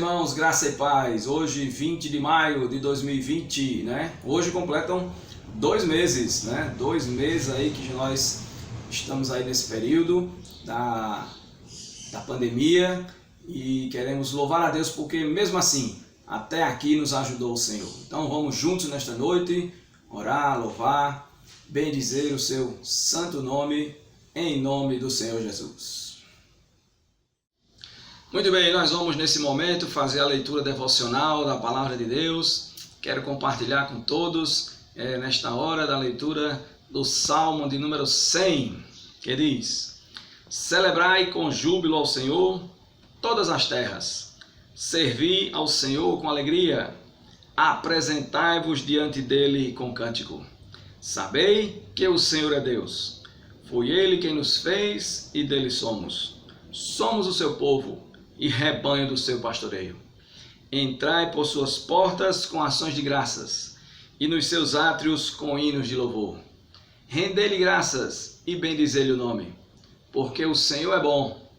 irmãos, graça e paz. Hoje, 20 de maio de 2020, né? Hoje completam 2 meses, né? 2 meses aí que nós estamos aí nesse período da pandemia e queremos louvar a Deus porque mesmo assim, até aqui nos ajudou o Senhor. Então vamos juntos nesta noite, orar, louvar, bendizer o seu santo nome, em nome do Senhor Jesus. Muito bem, nós vamos nesse momento fazer a leitura devocional da Palavra de Deus. Quero compartilhar com todos, nesta hora da leitura do Salmo de número 100, que diz: Celebrai com júbilo ao Senhor todas as terras, servi ao Senhor com alegria, apresentai-vos diante dele com cântico. Sabei que o Senhor é Deus, foi ele quem nos fez e dele somos. Somos o seu povo e rebanho do seu pastoreio. Entrai por suas portas com ações de graças, e nos seus átrios com hinos de louvor. Rendei-lhe graças e bendizei-lhe o nome, porque o Senhor é bom,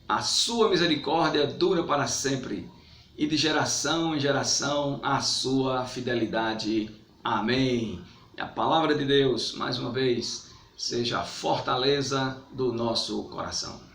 a sua misericórdia dura para sempre, e de geração em geração a sua fidelidade. Amém. E a palavra de Deus, mais uma vez, seja a fortaleza do nosso coração.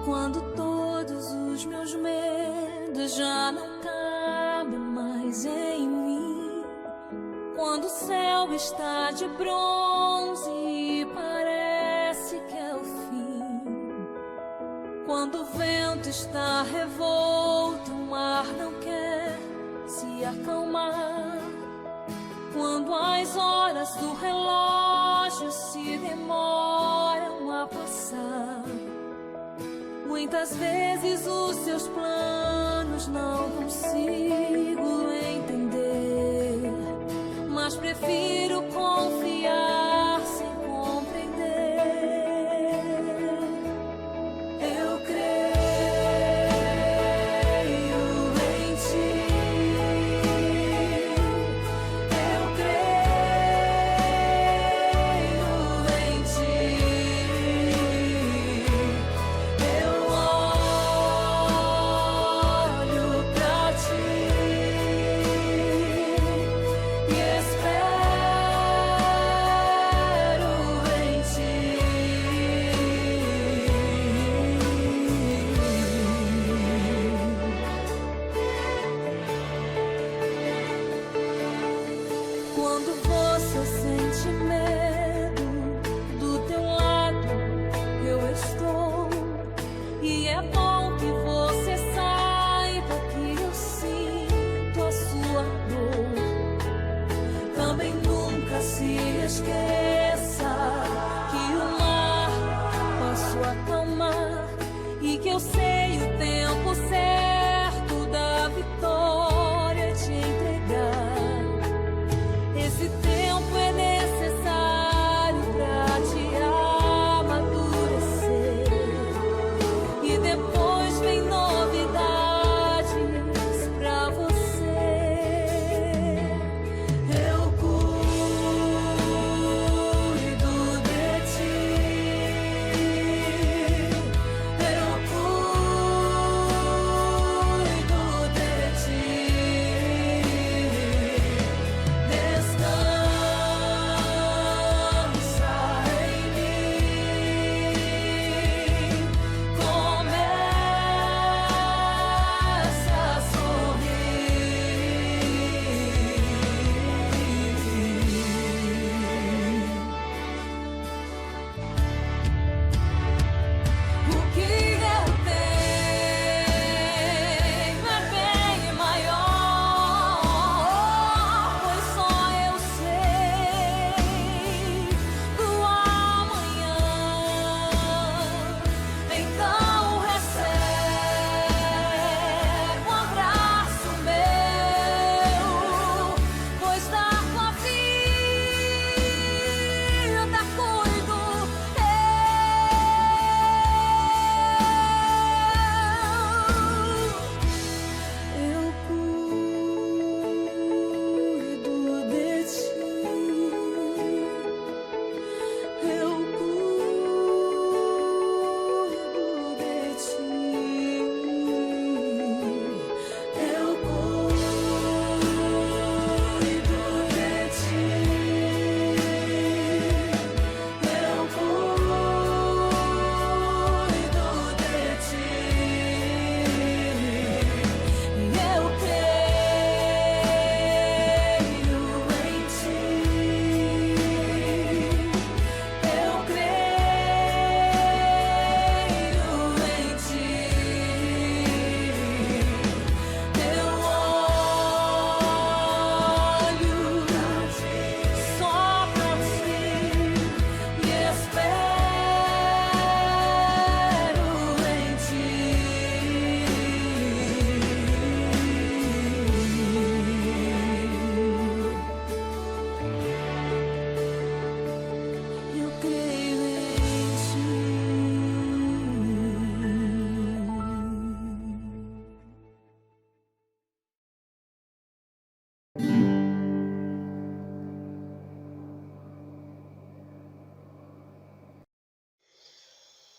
Quando todos os meus medos já não cabem mais em mim, quando o céu está de bronze e parece que é o fim, quando o vento está revolto, o mar não quer se acalmar, quando as horas do relógio se demoram a passar, muitas vezes os seus planos não consigo entender, mas prefiro confiar sem compreender. Eu creio em ti, eu creio em ti.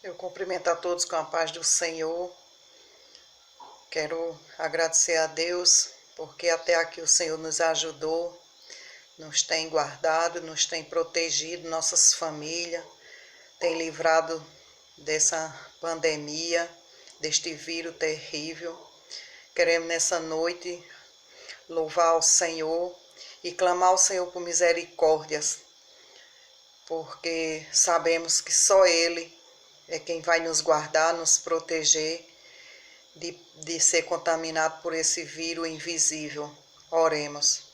Eu cumprimento a todos com a paz do Senhor. Quero agradecer a Deus, porque até aqui o Senhor nos ajudou, nos tem guardado, nos tem protegido, nossas famílias, tem livrado dessa pandemia, deste vírus terrível. Queremos nessa noite louvar ao Senhor e clamar ao Senhor por misericórdias, porque sabemos que só Ele é quem vai nos guardar, nos proteger de ser contaminado por esse vírus invisível. Oremos.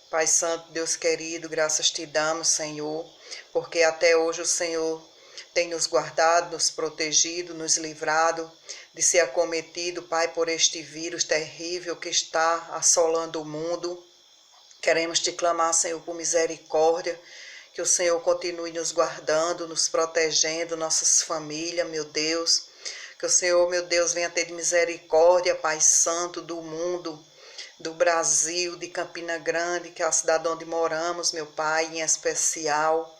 Pai Santo, Deus querido, graças te damos, Senhor, porque até hoje o Senhor tem nos guardado, nos protegido, nos livrado de ser acometido, Pai, por este vírus terrível que está assolando o mundo. Queremos te clamar, Senhor, por misericórdia, que o Senhor continue nos guardando, nos protegendo, nossas famílias, meu Deus. Que o Senhor, meu Deus, venha ter misericórdia, Pai Santo, do mundo, do Brasil, de Campina Grande, que é a cidade onde moramos, meu Pai, em especial.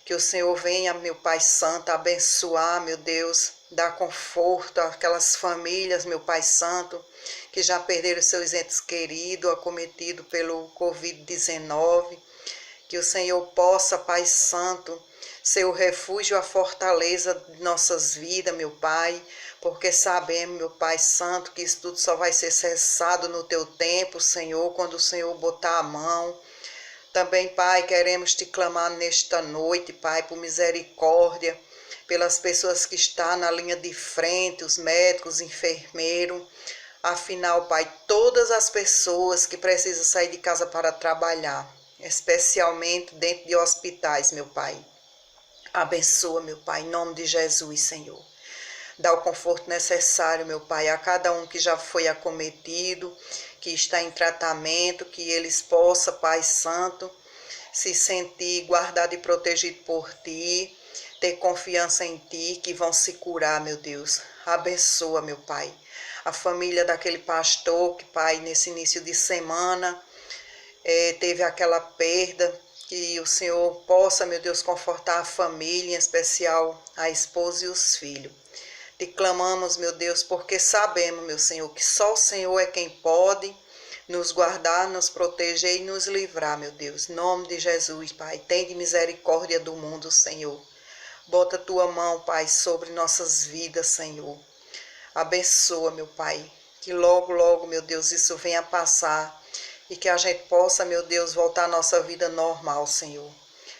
Que o Senhor venha, meu Pai Santo, abençoar, meu Deus, dar conforto àquelas famílias, meu Pai Santo, que já perderam seus entes queridos, acometidos pelo Covid-19. Que o Senhor possa, Pai Santo, ser o refúgio, a fortaleza de nossas vidas, meu Pai, porque sabemos, meu Pai Santo, que isso tudo só vai ser cessado no Teu tempo, Senhor, quando o Senhor botar a mão. Também, Pai, queremos te clamar nesta noite, Pai, por misericórdia, pelas pessoas que estão na linha de frente, os médicos, os enfermeiros. Afinal, Pai, todas as pessoas que precisam sair de casa para trabalhar, especialmente dentro de hospitais, meu Pai. Abençoa, meu Pai, em nome de Jesus, Senhor. Dá o conforto necessário, meu Pai, a cada um que já foi acometido, que está em tratamento, que eles possam, Pai Santo, se sentir guardado e protegido por Ti, ter confiança em Ti, que vão se curar, meu Deus. Abençoa, meu Pai, a família daquele pastor que, Pai, nesse início de semana, teve aquela perda, que o Senhor possa, meu Deus, confortar a família, em especial a esposa e os filhos. Te clamamos, meu Deus, porque sabemos, meu Senhor, que só o Senhor é quem pode nos guardar, nos proteger e nos livrar, meu Deus. Em nome de Jesus, Pai, tem de misericórdia do mundo, Senhor. Bota a tua mão, Pai, sobre nossas vidas, Senhor. Abençoa, meu Pai, que logo, logo, meu Deus, isso venha passar e que a gente possa, meu Deus, voltar à nossa vida normal, Senhor.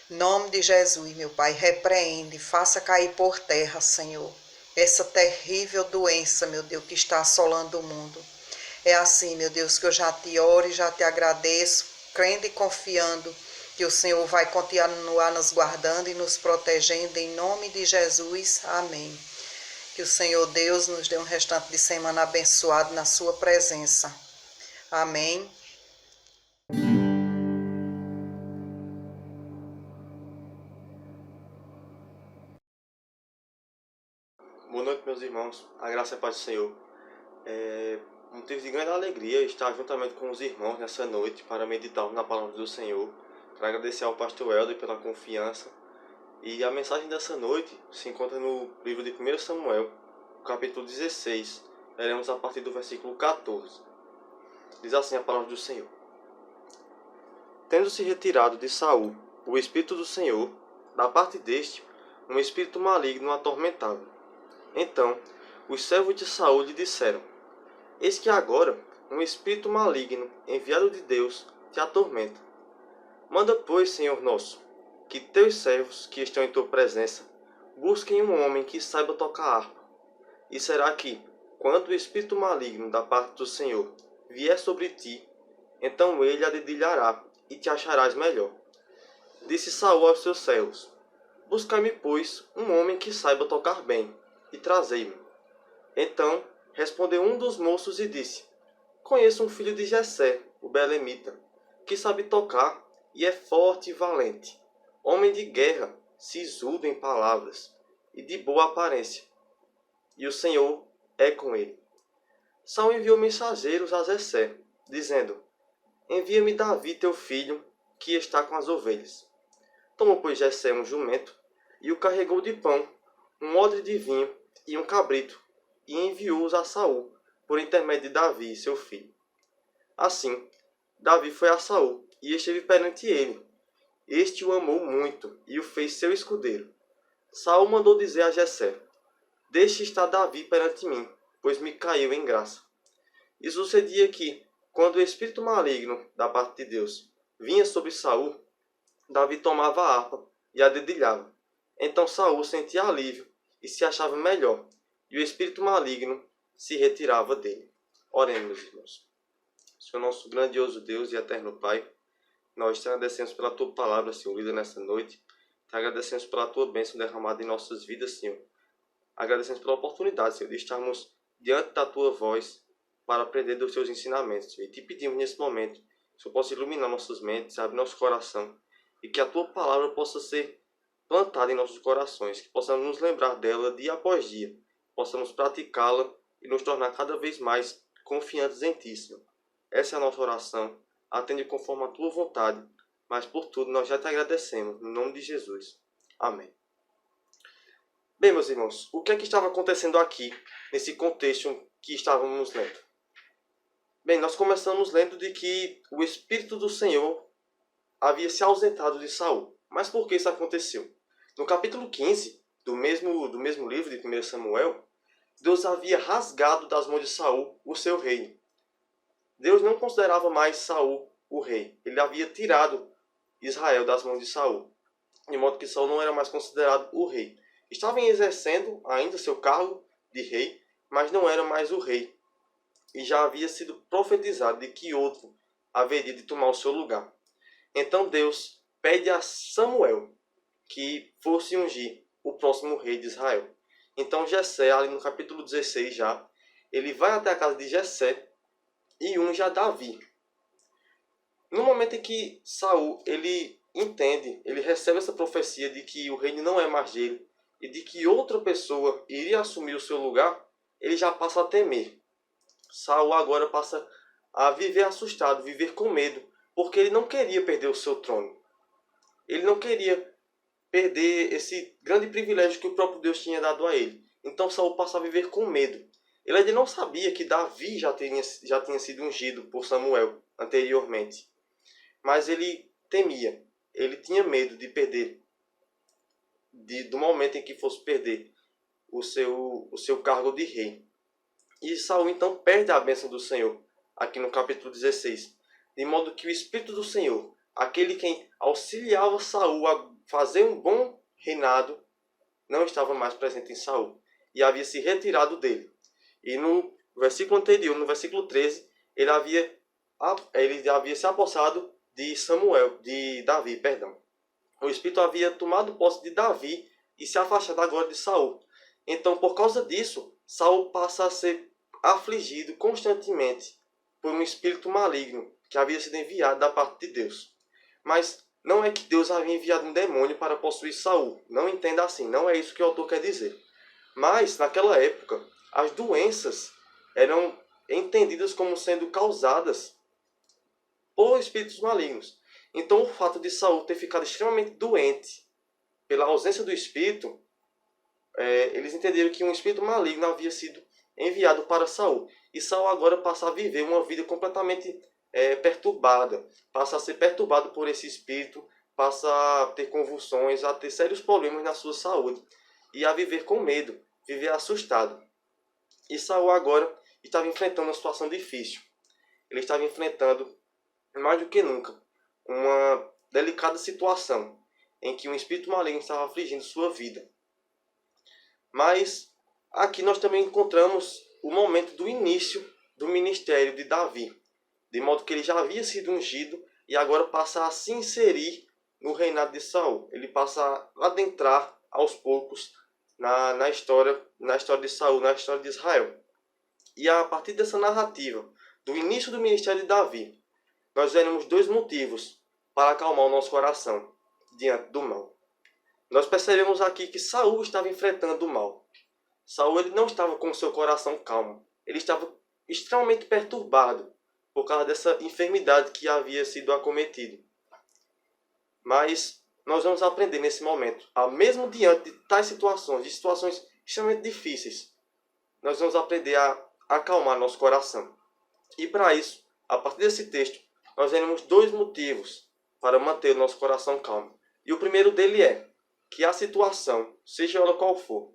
Em nome de Jesus, meu Pai, repreende, faça cair por terra, Senhor, essa terrível doença, meu Deus, que está assolando o mundo. É assim, meu Deus, que eu já te oro e já te agradeço, crendo e confiando que o Senhor vai continuar nos guardando e nos protegendo, em nome de Jesus. Amém. Que o Senhor Deus nos dê um restante de semana abençoado na sua presença. Amém. Boa noite, meus irmãos. A graça e a paz do Senhor. Motivo de grande alegria estar juntamente com os irmãos nessa noite para meditar na palavra do Senhor. Quero agradecer ao pastor Helder pela confiança. E a mensagem dessa noite se encontra no livro de 1 Samuel, capítulo 16. Leremos a partir do versículo 14. Diz assim a palavra do Senhor. Tendo-se retirado de Saul o Espírito do Senhor, da parte deste, um espírito maligno o atormentava. Então, os servos de Saul lhe disseram: Eis que agora um espírito maligno, enviado de Deus, te atormenta. Manda, pois, Senhor nosso, que teus servos, que estão em tua presença, busquem um homem que saiba tocar harpa. E será que, quando o espírito maligno da parte do Senhor vier sobre ti, então ele a dedilhará e te acharás melhor. Disse Saul aos seus servos: Buscai-me, pois, um homem que saiba tocar bem, e trazei-me. Então respondeu um dos moços e disse: Conheço um filho de Jessé, o belemita, que sabe tocar e é forte e valente, homem de guerra, sisudo em palavras e de boa aparência. E o Senhor é com ele. Saul enviou mensageiros a Jessé, dizendo: Envia-me Davi, teu filho, que está com as ovelhas. Tomou, pois, Jessé um jumento e o carregou de pão, um odre de vinho e um cabrito, e enviou-os a Saul, por intermédio de Davi, seu filho. Assim, Davi foi a Saul, e esteve perante ele. Este o amou muito, e o fez seu escudeiro. Saul mandou dizer a Jessé: Deixe estar Davi perante mim, pois me caiu em graça. E sucedia que, quando o espírito maligno da parte de Deus vinha sobre Saul, Davi tomava a harpa e a dedilhava. Então Saul sentia alívio e se achava melhor, e o espírito maligno se retirava dele. Oremos, irmãos. Senhor nosso grandioso Deus e eterno Pai, nós te agradecemos pela Tua palavra, Senhor, lida nesta noite. Te agradecemos pela Tua bênção derramada em nossas vidas, Senhor. Agradecemos pela oportunidade, Senhor, de estarmos diante da Tua voz para aprender dos Teus ensinamentos, Senhor. E te pedimos nesse momento que o Senhor possa iluminar nossas mentes, abrir nosso coração, e que a Tua palavra possa ser plantada em nossos corações, que possamos nos lembrar dela dia após dia, possamos praticá-la e nos tornar cada vez mais confiantes em Ti, Senhor. Essa é a nossa oração. Atende conforme a Tua vontade, mas por tudo nós já te agradecemos, no nome de Jesus. Amém. Bem, meus irmãos, o que é que estava acontecendo aqui, nesse contexto que estávamos lendo? Bem, nós começamos lendo de que o Espírito do Senhor havia se ausentado de Saul. Mas por que isso aconteceu? No capítulo 15 do mesmo livro de 1 Samuel, Deus havia rasgado das mãos de Saul o seu reino. Deus não considerava mais Saul o rei. Ele havia tirado Israel das mãos de Saul, de modo que Saul não era mais considerado o rei. Estava exercendo ainda seu cargo de rei, mas não era mais o rei. E já havia sido profetizado de que outro haveria de tomar o seu lugar. Então Deus pede a Samuel que fosse ungir o próximo rei de Israel. Então Jessé, ali no capítulo 16 já, ele vai até a casa de Jessé e unge a Davi. No momento em que Saul ele entende, ele recebe essa profecia de que o reino não é mais dele e de que outra pessoa iria assumir o seu lugar, ele já passa a temer. Saul agora passa a viver assustado, viver com medo, porque ele não queria perder o seu trono. Ele não queria perder esse grande privilégio que o próprio Deus tinha dado a ele. Então Saul passa a viver com medo. Ele ainda não sabia que Davi já tinha sido ungido por Samuel anteriormente. Mas ele temia, ele tinha medo de perder, do momento em que fosse perder o seu cargo de rei. E Saul então perde a bênção do Senhor, aqui no capítulo 16. De modo que o Espírito do Senhor, aquele quem auxiliava Saul a fazer um bom reinado, não estava mais presente em Saul e havia se retirado dele. E no versículo anterior, no versículo 13, ele havia se apossado de Davi. O Espírito havia tomado posse de Davi e se afastado agora de Saul. Então, por causa disso, Saul passa a ser afligido constantemente por um espírito maligno que havia sido enviado da parte de Deus. Mas não é que Deus havia enviado um demônio para possuir Saul. Não entenda assim, não é isso que o autor quer dizer. Mas, naquela época, as doenças eram entendidas como sendo causadas por espíritos malignos. Então, o fato de Saul ter ficado extremamente doente pela ausência do espírito, eles entenderam que um espírito maligno havia sido enviado para Saul. E Saul agora passa a viver uma vida completamente perturbada. Passa a ser perturbado por esse espírito, passa a ter convulsões, a ter sérios problemas na sua saúde. E a viver com medo, viver assustado. E Saul agora estava enfrentando uma situação difícil. Ele estava enfrentando, mais do que nunca, uma delicada situação em que um espírito maligno estava afligindo sua vida. Mas aqui nós também encontramos o momento do início do ministério de Davi, de modo que ele já havia sido ungido e agora passa a se inserir no reinado de Saul. Ele passa a adentrar aos poucos na história de Saul, na história de Israel. E a partir dessa narrativa, do início do ministério de Davi, nós veremos dois motivos para acalmar o nosso coração diante do mal. Nós percebemos aqui que Saul estava enfrentando o mal. Saul ele não estava com o seu coração calmo. Ele estava extremamente perturbado por causa dessa enfermidade que havia sido acometido. Mas nós vamos aprender nesse momento, mesmo diante de tais situações, de situações extremamente difíceis, nós vamos aprender a acalmar nosso coração. E para isso, a partir desse texto, nós veremos 2 motivos para manter o nosso coração calmo. E o primeiro dele é que a situação, seja ela qual for,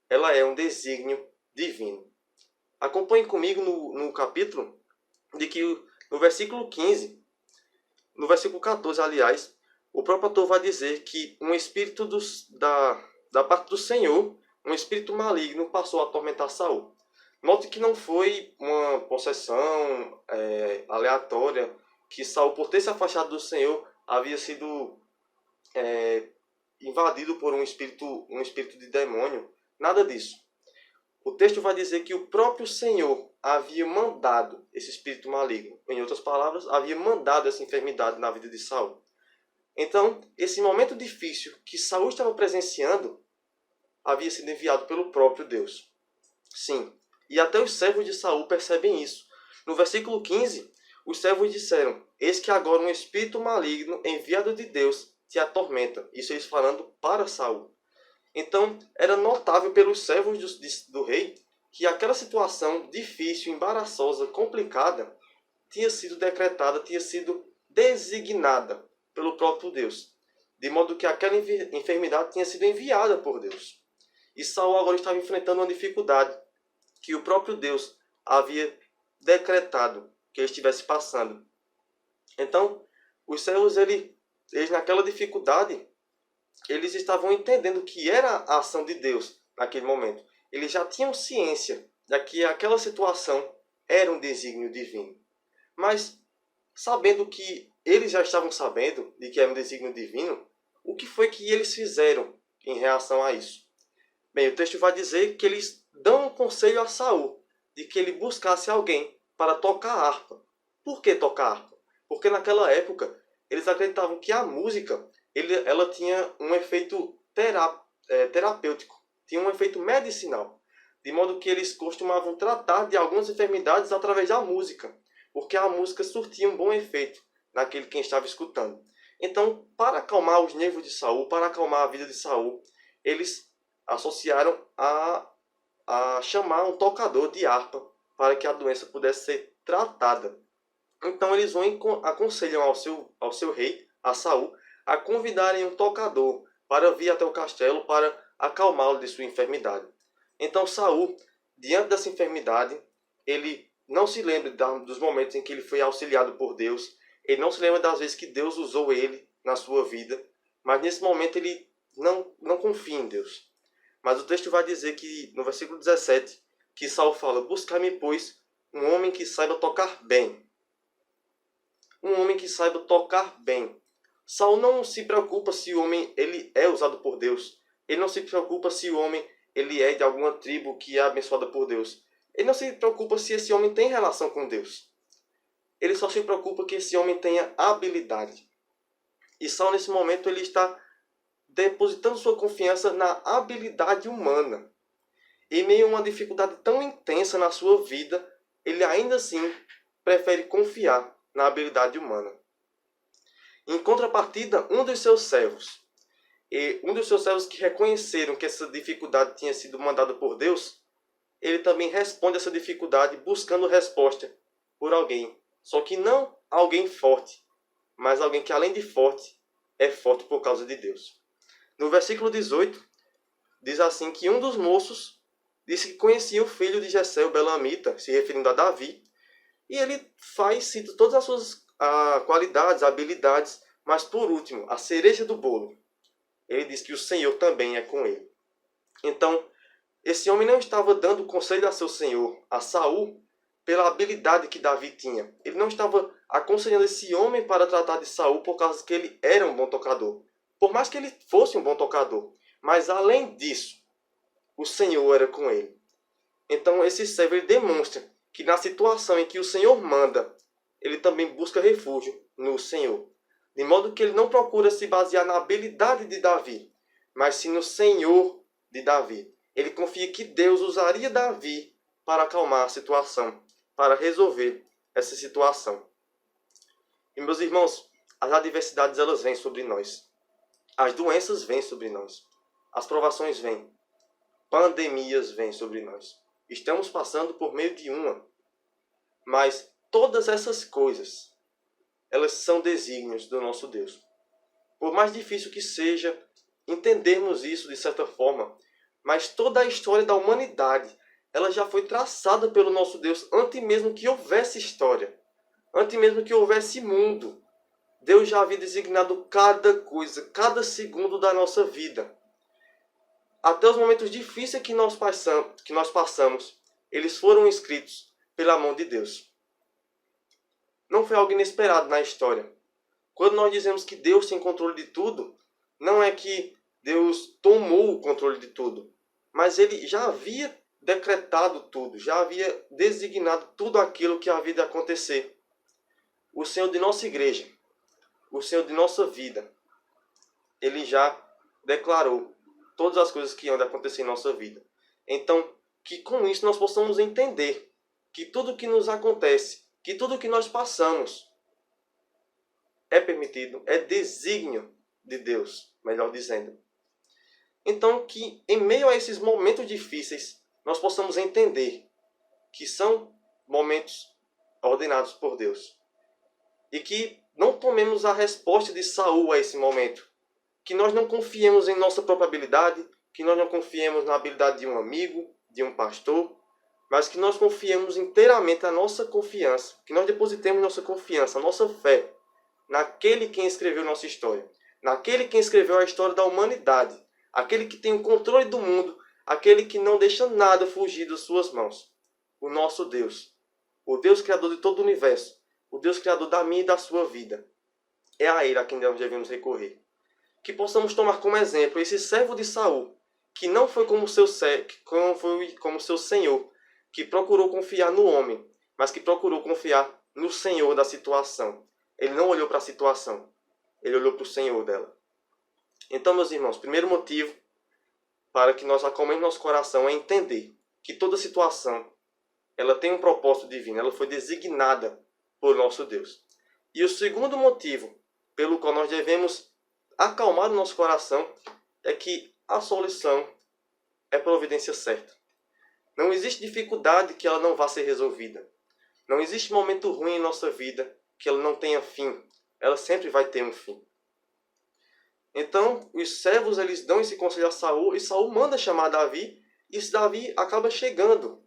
ela é um desígnio divino. Acompanhe comigo no capítulo, de que no versículo 15, no versículo 14, aliás, o próprio autor vai dizer que um espírito da parte do Senhor, um espírito maligno, passou a atormentar Saul. Note que não foi uma possessão aleatória, que Saul, por ter se afastado do Senhor, havia sido invadido por um espírito de demônio. Nada disso. O texto vai dizer que o próprio Senhor havia mandado esse espírito maligno. Em outras palavras, havia mandado essa enfermidade na vida de Saul. Então, esse momento difícil que Saul estava presenciando havia sido enviado pelo próprio Deus. Sim, e até os servos de Saul percebem isso. No versículo 15, os servos disseram: "Eis que agora um espírito maligno enviado de Deus te atormenta." Isso eles falando para Saul. Então, era notável pelos servos do rei que aquela situação difícil, embaraçosa, complicada, tinha sido decretada, tinha sido designada pelo próprio Deus. De modo que aquela enfermidade tinha sido enviada por Deus. E Saul agora estava enfrentando uma dificuldade que o próprio Deus havia decretado que ele estivesse passando. Então, os servos, eles naquela dificuldade, eles estavam entendendo que era a ação de Deus naquele momento. Eles já tinham ciência de que aquela situação era um desígnio divino. Mas, sabendo que eles já estavam sabendo de que era um desígnio divino, o que foi que eles fizeram em reação a isso? Bem, o texto vai dizer que eles dão um conselho a Saul, de que ele buscasse alguém para tocar harpa. Por que tocar harpa? Porque naquela época, eles acreditavam que a música ela tinha um efeito terapêutico, tinha um efeito medicinal, de modo que eles costumavam tratar de algumas enfermidades através da música, porque a música surtia um bom efeito naquele quem estava escutando. Então, para acalmar os nervos de Saul, para acalmar a vida de Saul, eles associaram a chamar um tocador de harpa para que a doença pudesse ser tratada. Então, eles aconselham ao seu rei, a Saul, a convidarem um tocador para vir até o castelo para acalmá-lo de sua enfermidade. Então Saul, diante dessa enfermidade, ele não se lembra dos momentos em que ele foi auxiliado por Deus, ele não se lembra das vezes que Deus usou ele na sua vida, mas nesse momento ele não confia em Deus. Mas o texto vai dizer que, no versículo 17, que Saul fala: "Buscai-me, pois, um homem que saiba tocar bem." Um homem que saiba tocar bem. Saul não se preocupa se o homem ele é usado por Deus. Ele não se preocupa se o homem ele é de alguma tribo que é abençoada por Deus. Ele não se preocupa se esse homem tem relação com Deus. Ele só se preocupa que esse homem tenha habilidade. E Saul, nesse momento, ele está depositando sua confiança na habilidade humana. Em meio a uma dificuldade tão intensa na sua vida, ele ainda assim prefere confiar na habilidade humana. Em contrapartida, um dos seus servos que reconheceram que essa dificuldade tinha sido mandada por Deus, ele também responde essa dificuldade buscando resposta por alguém. Só que não alguém forte, mas alguém que, além de forte, é forte por causa de Deus. No versículo 18, diz assim que um dos moços disse que conhecia o filho de Jessé, o Belamita, se referindo a Davi, e ele cita todas as suas qualidades, habilidades, mas por último, a cereja do bolo, ele diz que o Senhor também é com ele. Então, esse homem não estava dando conselho a seu senhor, a Saul, pela habilidade que Davi tinha. Ele não estava aconselhando esse homem para tratar de Saul por causa que ele era um bom tocador. Por mais que ele fosse um bom tocador. Mas além disso, o Senhor era com ele. Então esse servo ele demonstra que na situação em que o Senhor manda, ele também busca refúgio no Senhor. De modo que ele não procura se basear na habilidade de Davi, mas sim no Senhor de Davi. Ele confia que Deus usaria Davi para acalmar a situação, para resolver essa situação. E meus irmãos, as adversidades elas vêm sobre nós. As doenças vêm sobre nós. As provações vêm. Pandemias vêm sobre nós. Estamos passando por meio de uma. Mas todas essas coisas, elas são desígnios do nosso Deus. Por mais difícil que seja entendermos isso de certa forma, mas toda a história da humanidade, ela já foi traçada pelo nosso Deus antes mesmo que houvesse história, antes mesmo que houvesse mundo. Deus já havia designado cada coisa, cada segundo da nossa vida. Até os momentos difíceis que nós passamos, eles foram escritos pela mão de Deus. Não foi algo inesperado na história. Quando nós dizemos que Deus tem controle de tudo, não é que Deus tomou o controle de tudo, mas Ele já havia decretado tudo, já havia designado tudo aquilo que havia de acontecer. O Senhor de nossa igreja, o Senhor de nossa vida, Ele já declarou todas as coisas que iam de acontecer em nossa vida. Então, que com isso nós possamos entender que tudo que nos acontece, que tudo que nós passamos, é permitido, é desígnio de Deus, melhor dizendo. Então, que em meio a esses momentos difíceis, nós possamos entender que são momentos ordenados por Deus. E que não tomemos a resposta de Saul a esse momento. Que nós não confiemos em nossa própria habilidade, que nós não confiemos na habilidade de um amigo, de um pastor, mas que nós confiemos inteiramente a nossa confiança, que nós depositemos nossa confiança, a nossa fé, naquele quem escreveu nossa história, naquele quem escreveu a história da humanidade, aquele que tem o controle do mundo, aquele que não deixa nada fugir das suas mãos. O nosso Deus, o Deus criador de todo o universo, o Deus criador da minha e da sua vida. É a Ele a quem nós devemos recorrer. Que possamos tomar como exemplo esse servo de Saul, que não foi como seu senhor, que procurou confiar no homem, mas que procurou confiar no Senhor da situação. Ele não olhou para a situação, ele olhou para o Senhor dela. Então, meus irmãos, primeiro motivo para que nós acalmemos nosso coração é entender que toda situação ela tem um propósito divino, ela foi designada por nosso Deus. E o segundo motivo pelo qual nós devemos acalmar o nosso coração é que a solução é providência certa. Não existe dificuldade que ela não vá ser resolvida. Não existe momento ruim em nossa vida que ela não tenha fim. Ela sempre vai ter um fim. Então, os servos eles dão esse conselho a Saul, e Saul manda chamar Davi, e Davi acaba chegando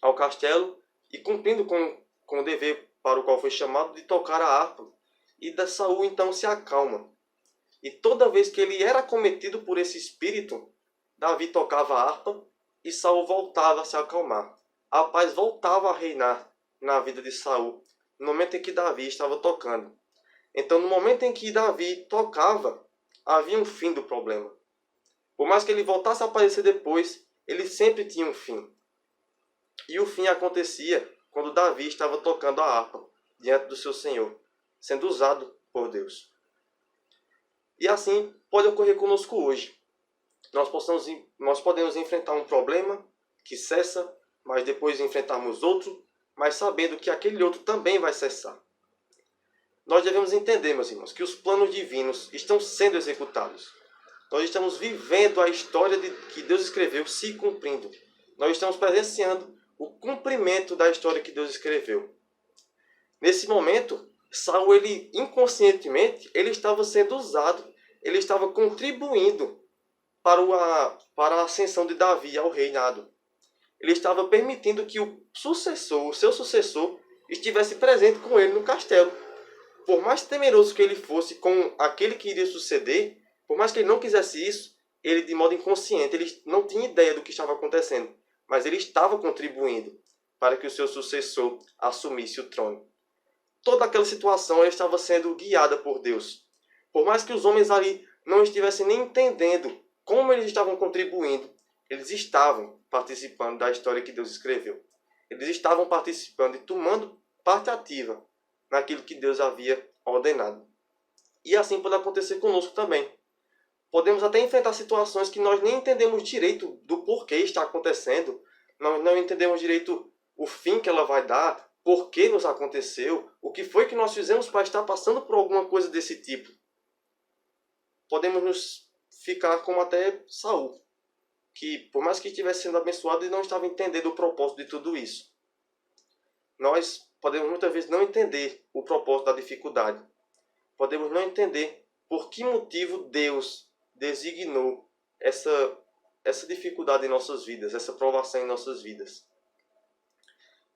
ao castelo e cumprindo com o dever para o qual foi chamado de tocar a harpa. E Saul então se acalma. E toda vez que ele era acometido por esse espírito, Davi tocava a harpa e Saul voltava a se acalmar. A paz voltava a reinar na vida de Saul, no momento em que Davi estava tocando. Então, no momento em que Davi tocava, havia um fim do problema. Por mais que ele voltasse a aparecer depois, ele sempre tinha um fim. E o fim acontecia quando Davi estava tocando a harpa diante do seu Senhor, sendo usado por Deus. E assim pode ocorrer conosco hoje. Nós podemos enfrentar um problema que cessa, mas depois enfrentarmos outro, mas sabendo que aquele outro também vai cessar. Nós devemos entender, meus irmãos, que os planos divinos estão sendo executados. Nós estamos vivendo a história que Deus escreveu se cumprindo. Nós estamos presenciando o cumprimento da história que Deus escreveu. Nesse momento, Saul, inconscientemente, ele estava sendo usado, ele estava contribuindo para a ascensão de Davi ao reinado. Ele estava permitindo que o seu sucessor, estivesse presente com ele no castelo. Por mais temeroso que ele fosse com aquele que iria suceder, por mais que ele não quisesse isso, ele de modo inconsciente, ele não tinha ideia do que estava acontecendo, mas ele estava contribuindo para que o seu sucessor assumisse o trono. Toda aquela situação ela estava sendo guiada por Deus. Por mais que os homens ali não estivessem nem entendendo como eles estavam contribuindo, eles estavam participando da história que Deus escreveu. Eles estavam participando e tomando parte ativa naquilo que Deus havia ordenado. E assim pode acontecer conosco também. Podemos até enfrentar situações que nós nem entendemos direito do porquê está acontecendo, nós não entendemos direito o fim que ela vai dar, por que nos aconteceu, o que foi que nós fizemos para estar passando por alguma coisa desse tipo. podemos nos ficar como até Saul, que por mais que estivesse sendo abençoado, ele não estava entendendo o propósito de tudo isso. Nós podemos muitas vezes não entender o propósito da dificuldade. Podemos não entender por que motivo Deus designou essa dificuldade em nossas vidas, essa provação em nossas vidas.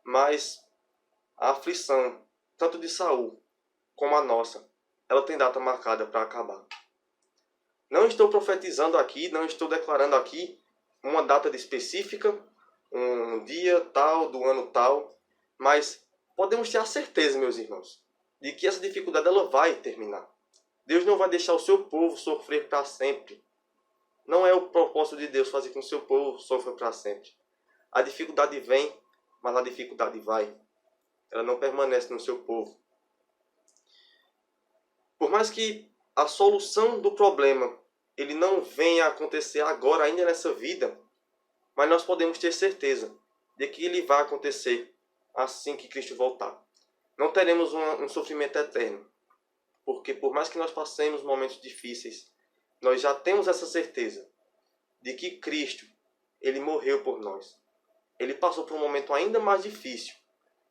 Mas a aflição, tanto de Saul como a nossa, ela tem data marcada para acabar. Não estou profetizando aqui, não estou declarando aqui uma data específica, um dia tal, do ano tal, mas podemos ter a certeza, meus irmãos, de que essa dificuldade ela vai terminar. Deus não vai deixar o seu povo sofrer para sempre. Não é o propósito de Deus fazer com que o seu povo sofra para sempre. A dificuldade vem, mas a dificuldade vai. Ela não permanece no seu povo. Por mais que a solução do problema ele não venha a acontecer agora, ainda nessa vida, mas nós podemos ter certeza de que ele vai acontecer assim que Cristo voltar. Não teremos um sofrimento eterno, porque por mais que nós passemos momentos difíceis, nós já temos essa certeza de que Cristo, ele morreu por nós. Ele passou por um momento ainda mais difícil,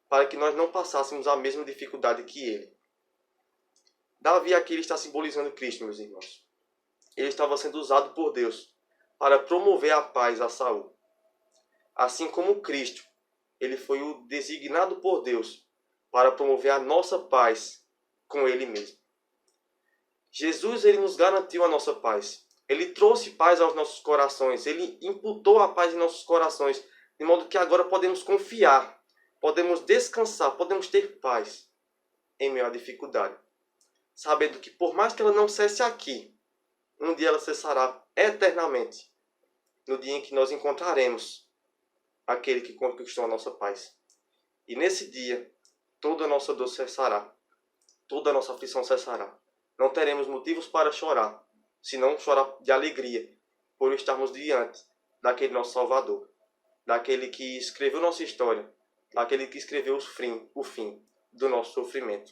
para que nós não passássemos a mesma dificuldade que ele. Davi aqui ele está simbolizando Cristo, meus irmãos. Ele estava sendo usado por Deus para promover a paz a Saul. Assim como Cristo, ele foi o designado por Deus para promover a nossa paz com ele mesmo. Jesus ele nos garantiu a nossa paz. Ele trouxe paz aos nossos corações. Ele imputou a paz em nossos corações, de modo que agora podemos confiar, podemos descansar, podemos ter paz em meio à dificuldade, sabendo que por mais que ela não cesse aqui, um dia ela cessará eternamente, no dia em que nós encontraremos aquele que conquistou a nossa paz. E nesse dia, toda a nossa dor cessará, toda a nossa aflição cessará. Não teremos motivos para chorar, senão chorar de alegria, por estarmos diante daquele nosso Salvador, daquele que escreveu nossa história, daquele que escreveu o fim do nosso sofrimento.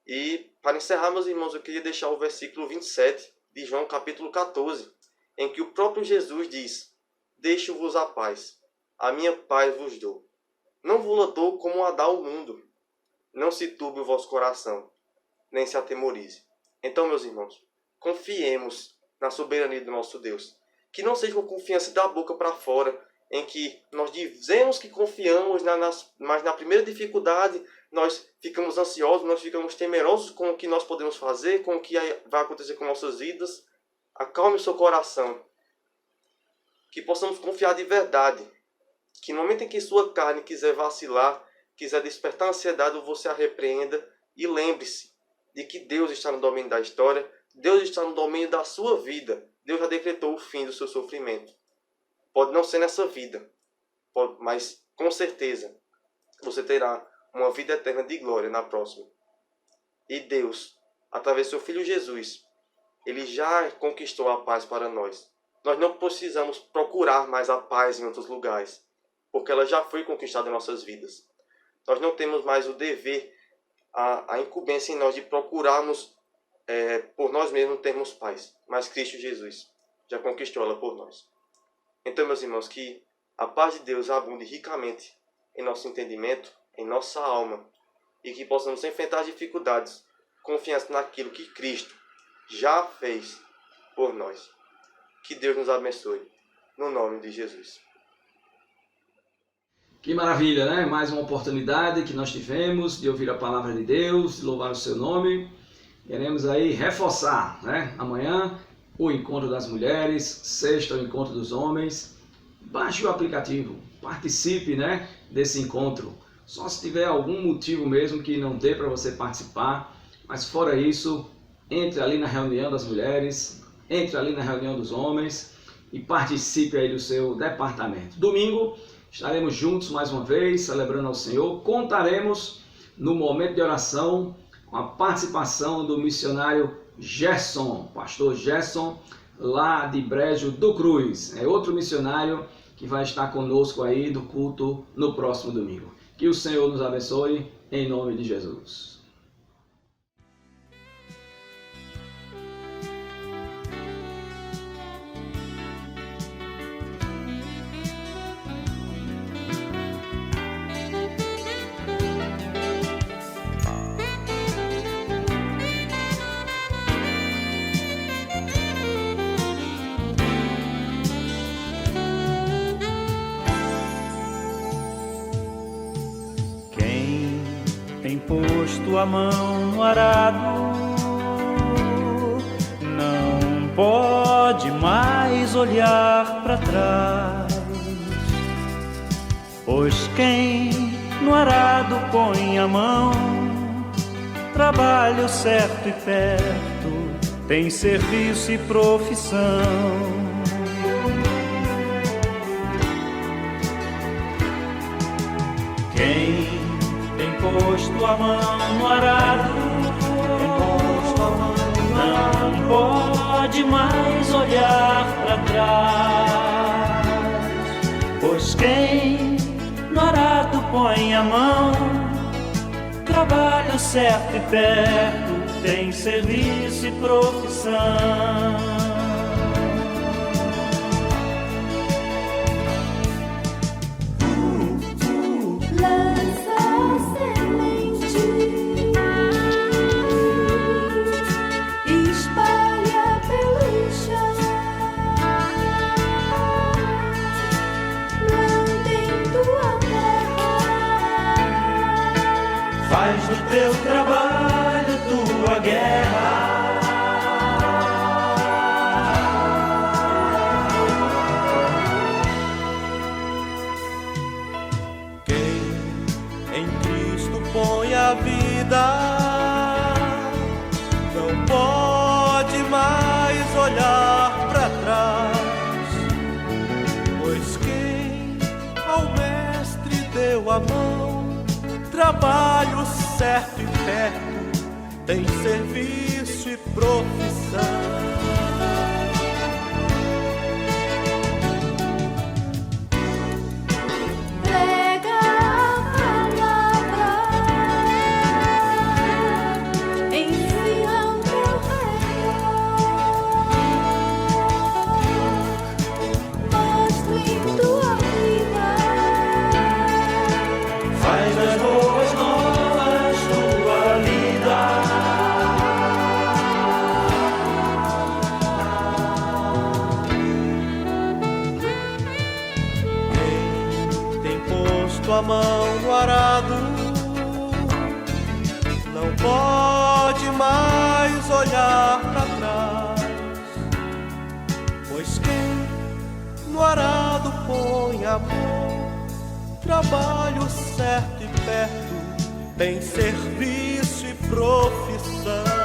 E, para encerrar, meus irmãos, eu queria deixar o versículo 27 de João capítulo 14, em que o próprio Jesus diz: deixo-vos a paz, a minha paz vos dou. Não vos dou como a dá o mundo. Não se turbe o vosso coração, nem se atemorize. Então, meus irmãos, confiemos na soberania do nosso Deus. Que não seja uma confiança da boca para fora, em que nós dizemos que confiamos, mas na primeira dificuldade nós ficamos ansiosos, nós ficamos temerosos com o que nós podemos fazer, com o que vai acontecer com nossas vidas. Acalme o seu coração. Que possamos confiar de verdade. Que no momento em que sua carne quiser vacilar, quiser despertar ansiedade, você a repreenda. E lembre-se de que Deus está no domínio da história, Deus está no domínio da sua vida. Deus já decretou o fim do seu sofrimento. Pode não ser nessa vida, mas com certeza você terá uma vida eterna de glória na próxima. E Deus, através do seu Filho Jesus, ele já conquistou a paz para nós. Nós não precisamos procurar mais a paz em outros lugares, porque ela já foi conquistada em nossas vidas. Nós não temos mais o dever, a incumbência em nós de procurarmos por nós mesmos termos paz, mas Cristo Jesus já conquistou ela por nós. Então, meus irmãos, que a paz de Deus abunde ricamente em nosso entendimento, em nossa alma, e que possamos enfrentar as dificuldades, confiança naquilo que Cristo já fez por nós. Que Deus nos abençoe, no nome de Jesus. Que maravilha, né? Mais uma oportunidade que nós tivemos de ouvir a palavra de Deus, de louvar o seu nome. Queremos aí reforçar, né? Amanhã o encontro das mulheres, sexta o encontro dos homens. Baixe o aplicativo, participe, né, desse encontro. Só se tiver algum motivo mesmo que não dê para você participar, mas fora isso, entre ali na reunião das mulheres, entre ali na reunião dos homens e participe aí do seu departamento. Domingo estaremos juntos mais uma vez, celebrando ao Senhor. Contaremos no momento de oração com a participação do missionário Gerson, pastor Gerson, lá de Brejo do Cruz. É outro missionário que vai estar conosco aí do culto no próximo domingo. Que o Senhor nos abençoe, em nome de Jesus. posto a mão no arado, não pode mais olhar para trás, pois quem no arado põe a mão, trabalho certo e perto, tem serviço e profissão. Quem tem posto a mão no arado, não pode mais olhar para trás, pois quem no arado põe a mão, trabalho certo e perto, tem serviço e profissão. Faz do teu trabalho tua guerra. Quem em Cristo põe a vida, não pode mais olhar para trás, pois quem ao Mestre deu a mão, trabalho certo e perto, tem serviço e profissão. Prega a palavra, ensina o teu redor, mostra em tua vida, Faz das boas novas tua vida. Quem tem posto a mão no arado, não pode mais olhar para trás, pois quem no arado põe a mão, trabalho certo e perto, tem serviço e profissão.